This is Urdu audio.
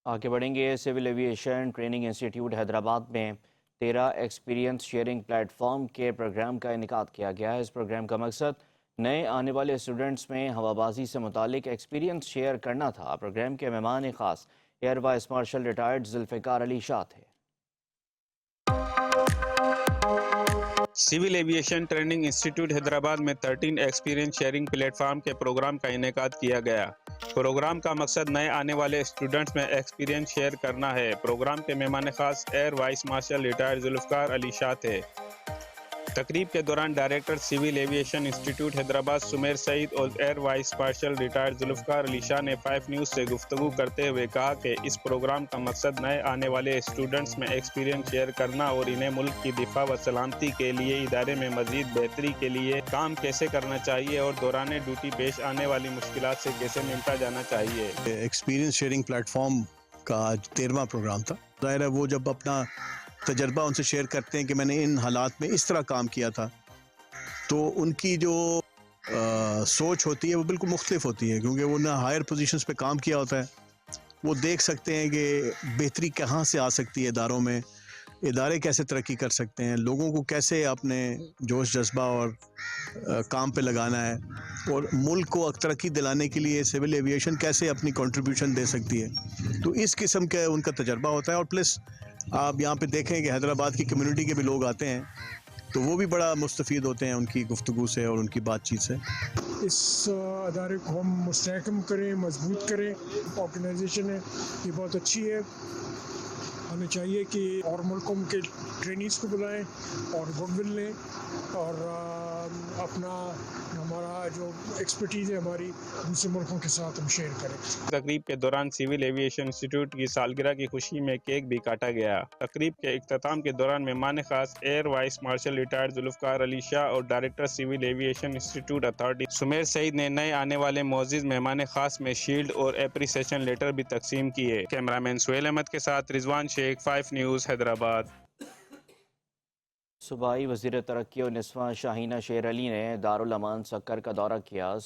آگے بڑھیں گے۔ Civil aviation training institute Hyderabad میں 13 ایکسپیرینس شیئرنگ پلیٹ فارم کے پروگرام کا انعقاد کیا گیا ہے۔ اس پروگرام کا مقصد نئے آنے والے اسٹوڈنٹس میں ہوا بازی سے متعلق ایکسپیرینس شیئر کرنا تھا۔ پروگرام کے مہمان خاص air vice marshal retired Zulfiqar Ali Shah تھے۔ Civil aviation training institute Hyderabad میں 13 ایکسپیرینس شیئرنگ پلیٹ فارم کے پروگرام کا انعقاد کیا گیا۔ پروگرام کا مقصد نئے آنے والے اسٹوڈنٹس میں ایکسپیرینس شیئر کرنا ہے۔ پروگرام کے مہمان خاص air vice marshal retired Zulfiqar Ali Shah تھے۔ تقریب کے دوران director civil aviation institute Hyderabad Sameer Saeed اور air vice marshal retired Zulfiqar Ali Shah نے 5 نیوز سے گفتگو کرتے ہوئے کہا کہ اس پروگرام کا مقصد نئے آنے والے اسٹوڈنٹس میں ایکسپیرینس شیئر کرنا اور انہیں ملک کی دفاع و سلامتی کے لیے ادارے میں مزید بہتری کے لیے کام کیسے کرنا چاہیے اور دوران ڈیوٹی پیش آنے والی مشکلات سے کیسے نمٹا جانا چاہیے۔ ایکسپیرینس شیئرنگ پلیٹ فارم کا آج 13واں پروگرام تھا۔ ظاہر ہے وہ جب اپنا تجربہ ان سے شیئر کرتے ہیں کہ میں نے ان حالات میں اس طرح کام کیا تھا، تو ان کی جو سوچ ہوتی ہے وہ بالکل مختلف ہوتی ہے، کیونکہ وہ نہ ہائر پوزیشنز پہ کام کیا ہوتا ہے۔ وہ دیکھ سکتے ہیں کہ بہتری کہاں سے آ سکتی ہے اداروں میں، ادارے کیسے ترقی کر سکتے ہیں، لوگوں کو کیسے اپنے جوش جذبہ اور کام پہ لگانا ہے، اور ملک کو ترقی دلانے کے لیے سول ایویشن کیسے اپنی کنٹریبیوشن دے سکتی ہے۔ تو اس قسم کا ان کا تجربہ ہوتا ہے، اور پلس آپ یہاں پہ دیکھیں کہ حیدرآباد کی کمیونٹی کے بھی لوگ آتے ہیں، تو وہ بھی بڑا مستفید ہوتے ہیں ان کی گفتگو سے اور ان کی بات چیت سے۔ اس ادارے کو ہم مستحکم کریں، مضبوط کریں۔ آرگنائزیشن ہے یہ بہت اچھی ہے، ہمیں چاہیے کہ اور ملکوں کے ٹرینیز کو بلائیں اور گڈ ول لیں، اور اپنا ہمارا جو ایکسپرٹیز ہے ہماری دوسرے ملکوں کے ساتھ ہم شیئر کریں۔ تقریب کے دوران سول ایویشن انسٹیٹیوٹ کی سالگرہ کی خوشی میں کیک بھی کاٹا گیا۔ تقریب کے اختتام کے دوران مہمان خاص air vice marshal retired Zulfiqar Ali Shah اور director civil aviation institute authority Sameer Saeed نے نئے آنے والے معزز مہمان خاص میں شیلڈ اور اپریسیشن لیٹر بھی تقسیم کیے۔ کیمرامین سہیل احمد کے ساتھ رضوان شیخ، 5 نیوز حیدرآباد۔ صوبائی وزیر ترقی اور نسواں شاہینہ شیر علی نے دارالامان سکر کا دورہ کیا۔